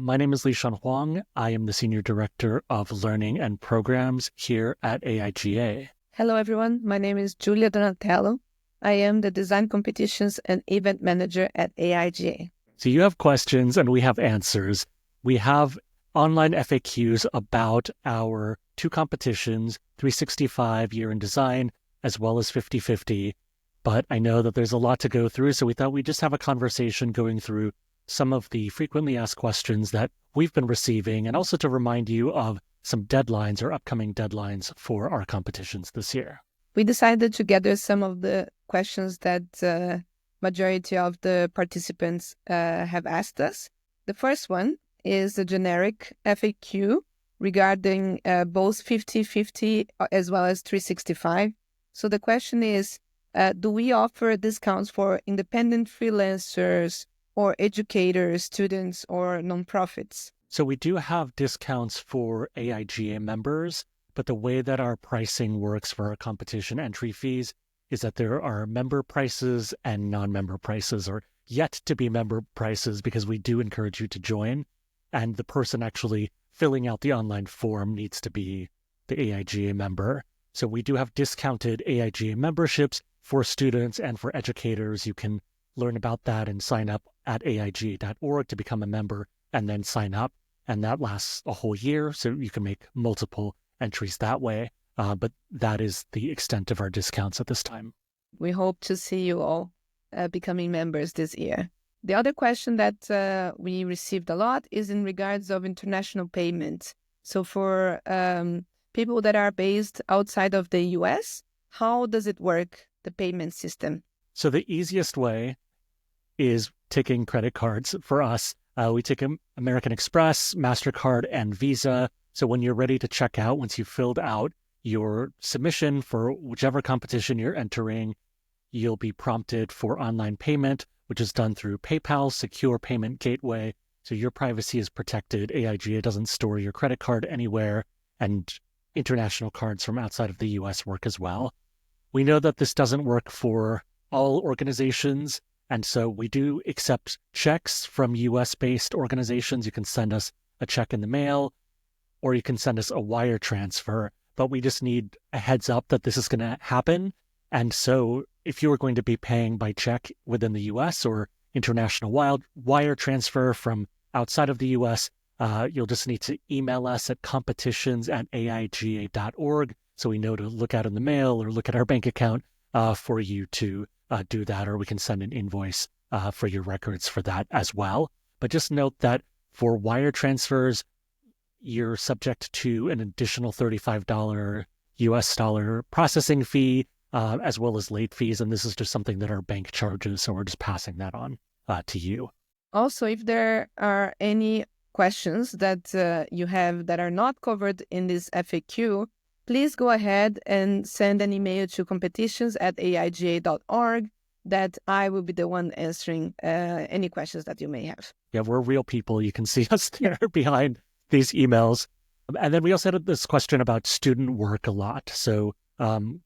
My name is Lishan Huang. I am the Senior Director of Learning and Programs here at AIGA. Hello, everyone. My name is Julia Donatello. I am the Design Competitions and Event Manager at AIGA. So you have questions and we have answers. We have online FAQs about our two competitions, 365 Year in Design, as well as 50/50. But I know that there's a lot to go through, so we thought we'd just have a conversation going through some of the frequently asked questions that we've been receiving, and also to remind you of some deadlines or upcoming deadlines for our competitions this year. We decided to gather some of the questions that majority of the participants have asked us. The first one is a generic FAQ regarding both 50/50 as well as 365. So the question is, do we offer discounts for independent freelancers or educators, students, or nonprofits? So we do have discounts for AIGA members, but the way that our pricing works for our competition entry fees is that there are member prices and non-member prices, or yet to be member prices, because we do encourage you to join. And the person actually filling out the online form needs to be the AIGA member. So we do have discounted AIGA memberships for students and for educators. You can learn about that and sign up at aiga.org to become a member and then sign up. And that lasts a whole year, so you can make multiple entries that way. But that is the extent of our discounts at this time. We hope to see you all becoming members this year. The other question that we received a lot is in regards of international payments. So for people that are based outside of the US, how does it work, the payment system? So the easiest way is taking credit cards. For us, we take American Express, MasterCard, and Visa. So when you're ready to check out, once you've filled out your submission for whichever competition you're entering, you'll be prompted for online payment, which is done through PayPal's secure payment gateway. So your privacy is protected. AIGA doesn't store your credit card anywhere, and international cards from outside of the US work as well. We know that this doesn't work for all organizations, and so we do accept checks from US-based organizations. You can send us a check in the mail, or you can send us a wire transfer, but we just need a heads up that this is going to happen. And so if you are going to be paying by check within the US or international wire transfer from outside of the US, you'll just need to email us at competitions@aiga.org so we know to look out in the mail or look at our bank account for you to do that, or we can send an invoice for your records for that as well. But just note that for wire transfers, you're subject to an additional $35 US dollar processing fee, as well as late fees. And this is just something that our bank charges. So we're just passing that on to you. Also, if there are any questions that you have that are not covered in this FAQ, please go ahead and send an email to competitions@aiga.org that I will be the one answering any questions that you may have. Yeah, we're real people. You can see us there behind these emails. And then we also had this question about student work a lot. So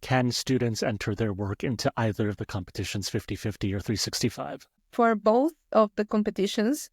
can students enter their work into either of the competitions, 50/50 or 365? For both of the competitions,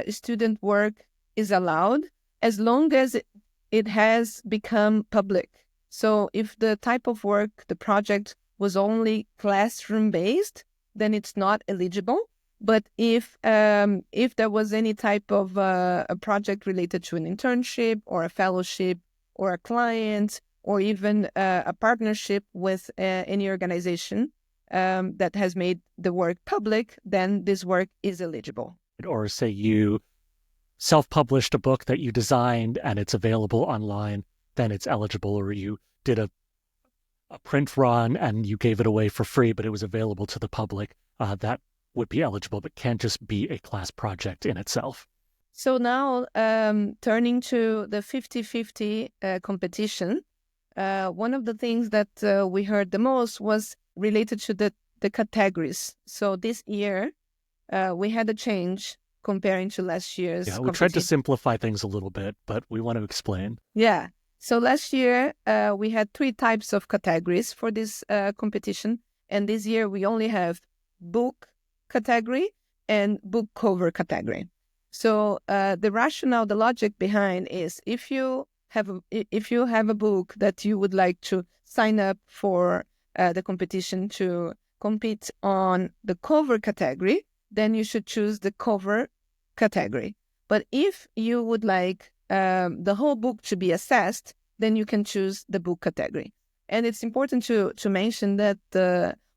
student work is allowed as long as it has become public. So if the type of work, the project was only classroom-based, then it's not eligible. But if there was any type of a project related to an internship or a fellowship or a client or even a partnership with any organization that has made the work public, then this work is eligible. Or say you self-published a book that you designed and it's available online, then it's eligible. Or you did a print run and you gave it away for free, but it was available to the public, that would be eligible, but can't just be a class project in itself. So now, turning to the 50/50 competition, one of the things that we heard the most was related to the categories. So this year, we had a change comparing to last year's we tried to simplify things a little bit, but we want to explain. Yeah. So last year, we had 3 types of categories for this competition. And this year, we only have book category and book cover category. So the rationale, the logic behind is if you have a book that you would like to sign up for the competition to compete on the cover category, then you should choose the cover category. But if you would like the whole book to be assessed, then you can choose the book category. And it's important to mention that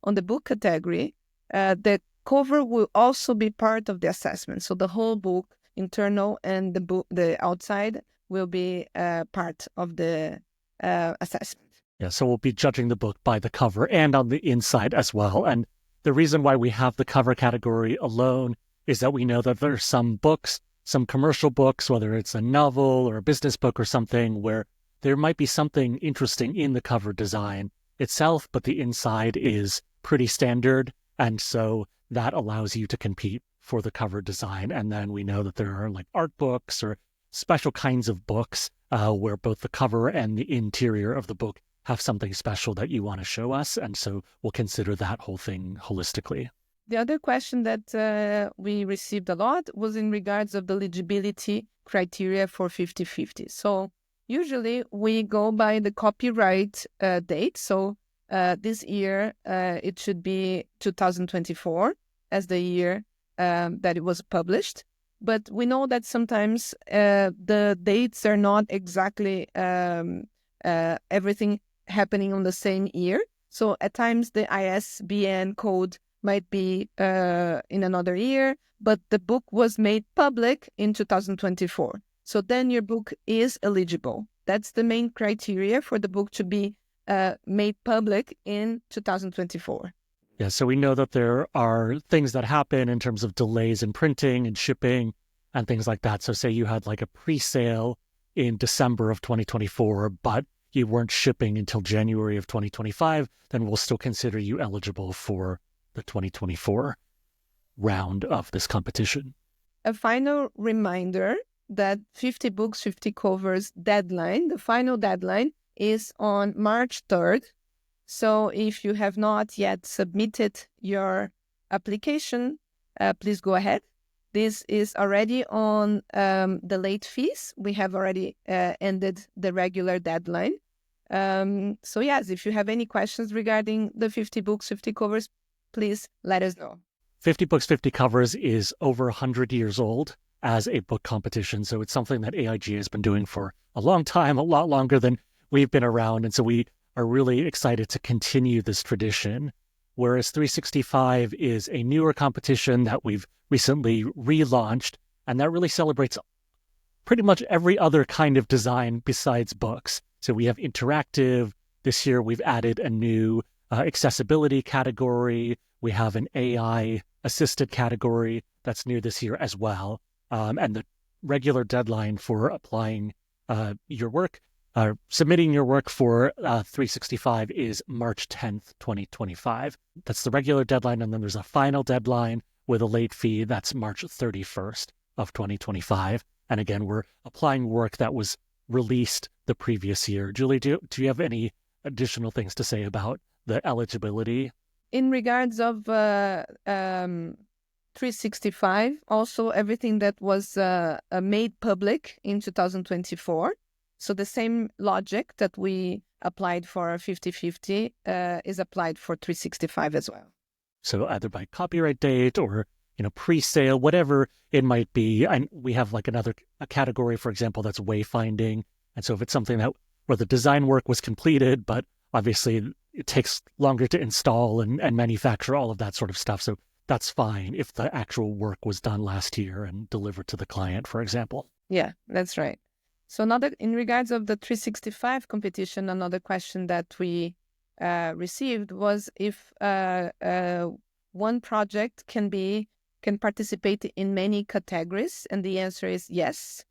on the book category, the cover will also be part of the assessment. So the whole book, internal and the outside, will be part of the assessment. Yeah, so we'll be judging the book by the cover and on the inside as well. And the reason why we have the cover category alone is that we know that there are some books, some commercial books, whether it's a novel or a business book or something, where there might be something interesting in the cover design itself, but the inside is pretty standard. And so that allows you to compete for the cover design. And then we know that there are like art books or special kinds of books where both the cover and the interior of the book have something special that you want to show us. And so we'll consider that whole thing holistically. The other question that we received a lot was in regards of the eligibility criteria for 50/50. So usually we go by the copyright date. So this year it should be 2024 as the year that it was published. But we know that sometimes the dates are not exactly everything happening on the same year. So at times the ISBN code might be in another year, but the book was made public in 2024. So then your book is eligible. That's the main criteria for the book to be made public in 2024. Yeah, so we know that there are things that happen in terms of delays in printing and shipping and things like that. So say you had like a pre-sale in December of 2024, but you weren't shipping until January of 2025, then we'll still consider you eligible for the 2024 round of this competition. A final reminder that 50 books, 50 covers deadline, the final deadline is on March 3rd. So if you have not yet submitted your application, please go ahead. This is already on the late fees. We have already ended the regular deadline. So yes, if you have any questions regarding the 50 books, 50 covers, please let us know. 50 Books, 50 Covers is over 100 years old as a book competition. So it's something that AIGA has been doing for a long time, a lot longer than we've been around. And so we are really excited to continue this tradition. Whereas 365 is a newer competition that we've recently relaunched, and that really celebrates pretty much every other kind of design besides books. So we have interactive. This year we've added a new accessibility category. We have an AI assisted category that's new this year as well. And the regular deadline for applying your work, submitting your work for 365 is March 10th, 2025. That's the regular deadline. And then there's a final deadline with a late fee. That's March 31st of 2025. And again, we're applying work that was released the previous year. Julie, do you have any additional things to say about the eligibility? In regards of 365, also everything that was made public in 2024. So the same logic that we applied for 50/50 is applied for 365 as well. So either by copyright date or pre-sale, whatever it might be. And we have like a category, for example, that's wayfinding. And so if it's something where the design work was completed, but obviously it takes longer to install and manufacture all of that sort of stuff. So that's fine if the actual work was done last year and delivered to the client, for example. Yeah, that's right. So in regards of the 365 competition, another question that we received was if one project can participate in many categories, and the answer is yes.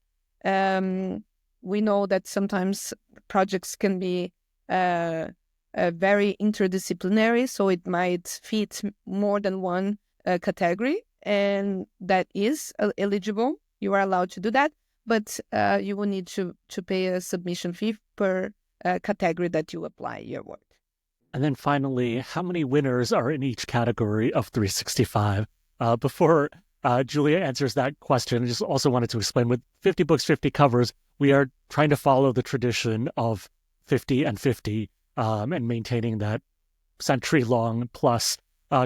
We know that sometimes projects can be very interdisciplinary, so it might fit more than one category, and that is eligible. You are allowed to do that, but you will need to pay a submission fee per category that you apply your work. And then finally, how many winners are in each category of 365? Before Julia answers that question. I just also wanted to explain with 50 books, 50 covers, we are trying to follow the tradition of 50 and 50 and maintaining that century-long plus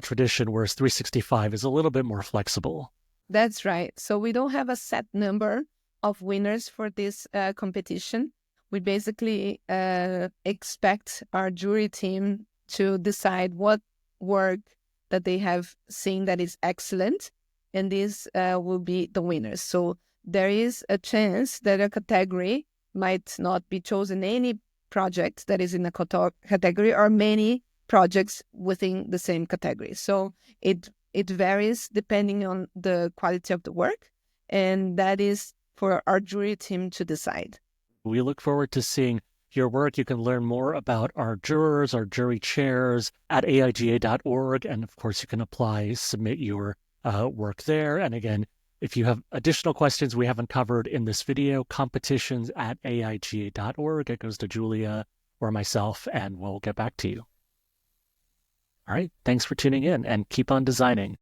tradition, whereas 365 is a little bit more flexible. That's right. So we don't have a set number of winners for this competition. We basically expect our jury team to decide what work that they have seen that is excellent, and these will be the winners. So there is a chance that a category might not be chosen any project that is in a category or many projects within the same category. So it varies depending on the quality of the work, and that is for our jury team to decide. We look forward to seeing your work. You can learn more about our jurors, our jury chairs at AIGA.org. And of course, you can apply, submit your work there. And again, if you have additional questions we haven't covered in this video, competitions at AIGA.org. It goes to Julia or myself, and we'll get back to you. All right. Thanks for tuning in, and keep on designing.